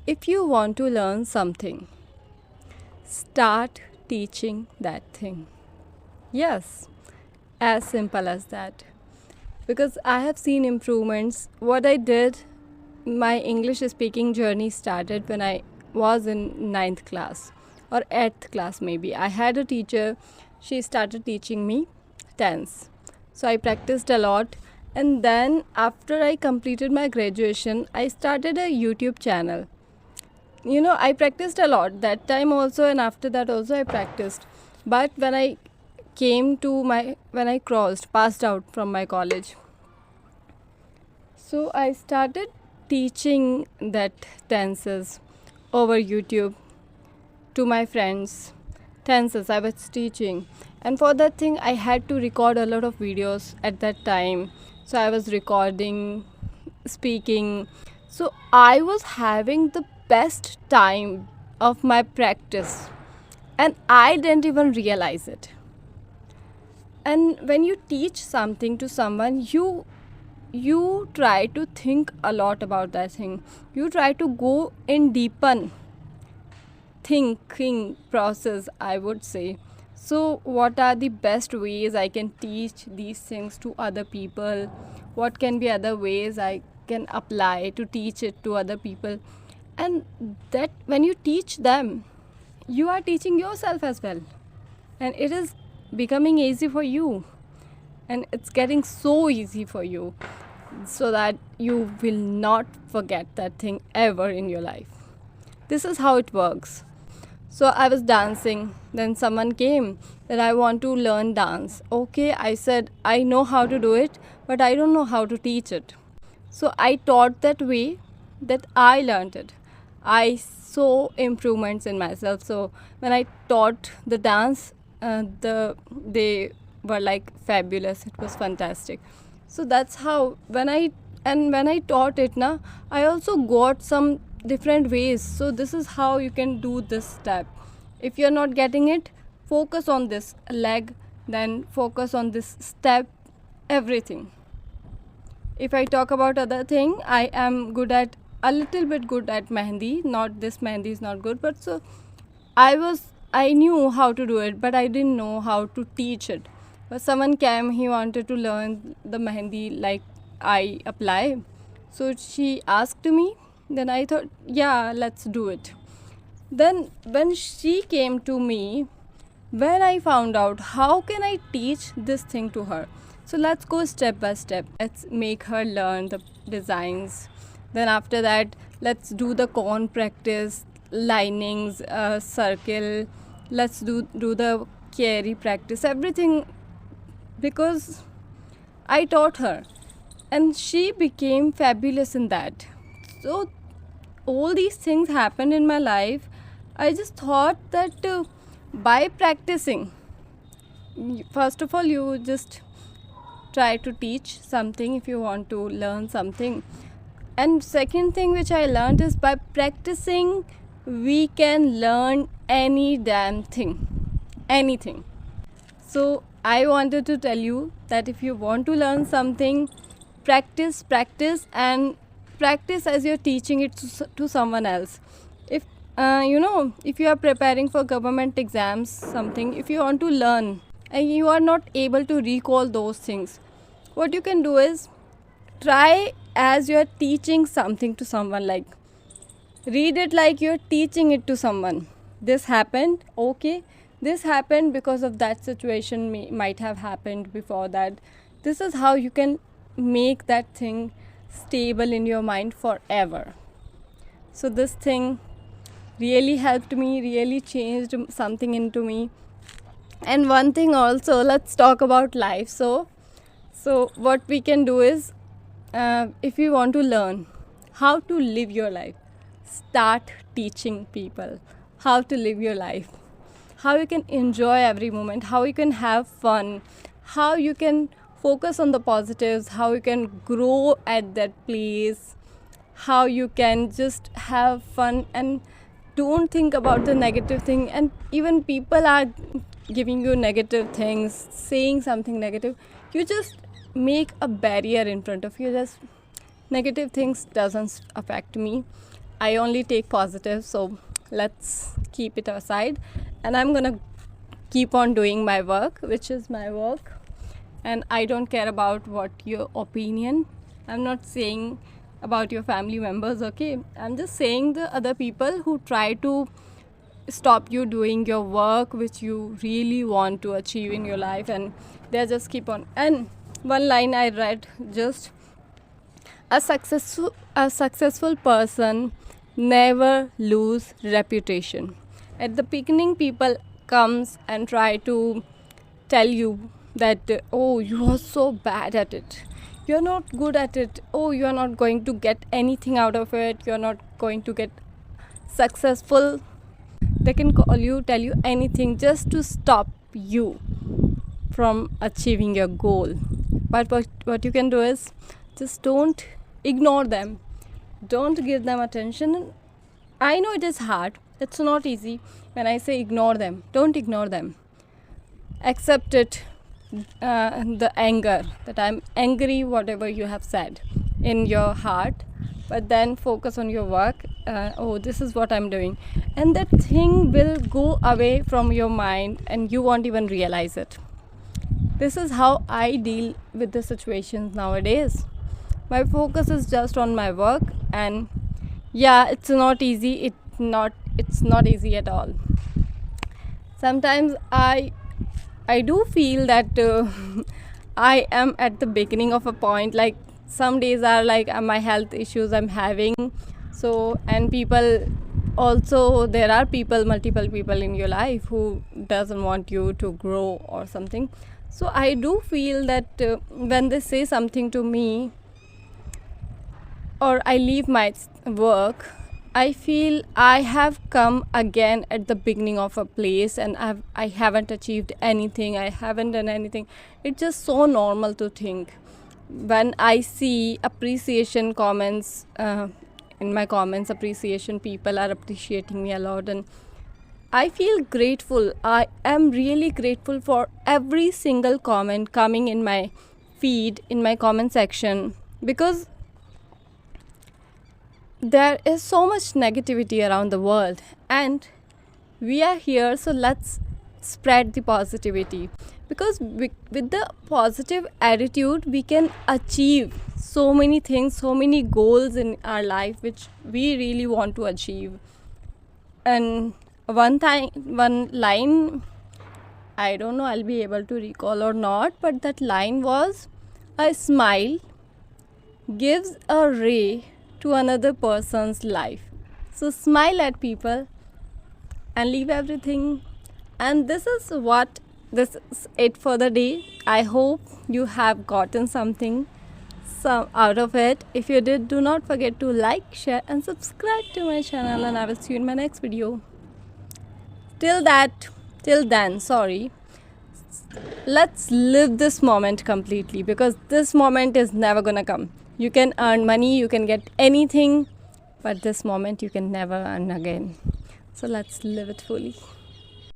If you want to learn something, start teaching that thing. Yes, as simple as that. Because I have seen improvements. What I did, my English speaking journey started when I was in ninth class or 8th class, maybe. I had a teacher, she started teaching me tense. So I practiced a lot. And then, after I completed my graduation, I started a YouTube channel. I practiced a lot that time also, and after that also I practiced. But when I passed out from my college, so I started teaching that tenses over YouTube to my friends. Tenses I was teaching, and for that thing I had to record a lot of videos at that time. So I was recording, speaking. So I was having the best time of my practice, and I didn't even realize it. And when you teach something to someone, you try to think a lot about that thing. You try to go in deepen thinking process, I would say. So what are the best ways I can teach these things to other people? What can be other ways I can apply to teach it to other people? And that when you teach them, you are teaching yourself as well, and it is becoming easy for you, and it's getting so easy for you, so that you will not forget that thing ever in your life. This is how it works. So I was dancing, then someone came that I want to learn dance. Okay, I said I know how to do it, but I don't know how to teach it. So I taught that way that I learned it. I saw improvements in myself. So when I taught the dance, they were like fabulous. It was fantastic. So that's how when I taught it na, I also got some different ways. So this is how you can do this step. If you're not getting it, focus on this leg, then focus on this step, everything. If I talk about other thing, I am good at a little bit good at mehendi. Not this mehendi is not good, but so I knew how to do it, but I didn't know how to teach it. But someone came, he wanted to learn the mehendi like I apply. So she asked me, then I thought, yeah, let's do it. Then when she came to me, when I found out how can I teach this thing to her. So let's go step by step. Let's make her learn the designs. Then after that, let's do the cone practice, linings, circle. Let's do the carry practice, everything, because I taught her, and she became fabulous in that. So all these things happened in my life. I just thought that by practicing, first of all, you just try to teach something if you want to learn something. And second thing which I learned is by practicing, we can learn any damn thing, anything. So I wanted to tell you that if you want to learn something, practice, and practice as you're teaching it to someone else. If if you are preparing for government exams, something, if you want to learn and you are not able to recall those things, what you can do is try as you're teaching something to someone, like read it like you're teaching it to someone. This happened, okay, this happened because of that situation, might have happened before that. This is how you can make that thing stable in your mind forever. So this thing really helped me, really changed something into me. And one thing also, let's talk about life. So what we can do is, if you want to learn how to live your life, start teaching people how to live your life, how you can enjoy every moment, how you can have fun, how you can focus on the positives, how you can grow at that place, how you can just have fun and don't think about the negative thing. And even people are giving you negative things, saying something negative, you just make a barrier in front of you. Just negative things doesn't affect me. I only take positive, so let's keep it aside. And I'm gonna keep on doing my work, which is my work. And I don't care about what your opinion. I'm not saying about your family members, okay? I'm just saying the other people who try to stop you doing your work which you really want to achieve in your life, and they just keep on. And one line I read, just a successful person never lose reputation. At the beginning, people comes and try to tell you that oh, you are so bad at it, you're not good at it, oh, you're not going to get anything out of it, you're not going to get successful. They can call you, tell you anything just to stop you from achieving your goal. But what you can do is just don't ignore them, don't give them attention. I know it is hard, it's not easy. When I say ignore them, don't ignore them, accept it, the anger, that I'm angry whatever you have said in your heart, but then focus on your work. Oh, this is what I'm doing, and that thing will go away from your mind and you won't even realize it. This is how I deal with the situations nowadays. My focus is just on my work, and yeah, it's not easy, it's not easy at all. Sometimes I do feel that I am at the beginning of a point. Like some days are like my health issues I'm having. So, and people also, there are people, multiple people in your life who doesn't want you to grow or something. So I do feel that when they say something to me or I leave my work, I feel I have come again at the beginning of a place, and I haven't achieved anything, I haven't done anything. It's just so normal to think. When I see appreciation comments, in my comments, appreciation, people are appreciating me a lot, and I feel grateful. I am really grateful for every single comment coming in my feed, in my comment section, because there is so much negativity around the world, and we are here, so let's spread the positivity, because with the positive attitude we can achieve so many things, so many goals in our life which we really want to achieve. And one line, I don't know I'll be able to recall or not, but that line was, a smile gives a ray to another person's life. So smile at people and leave everything. And this is it for the day. I hope you have gotten something out of it. If you did, do not forget to like, share and subscribe to my channel, and I will see you in my next video. Till then, let's live this moment completely, because this moment is never gonna come. You can earn money, you can get anything, but this moment you can never earn again. So let's live it fully.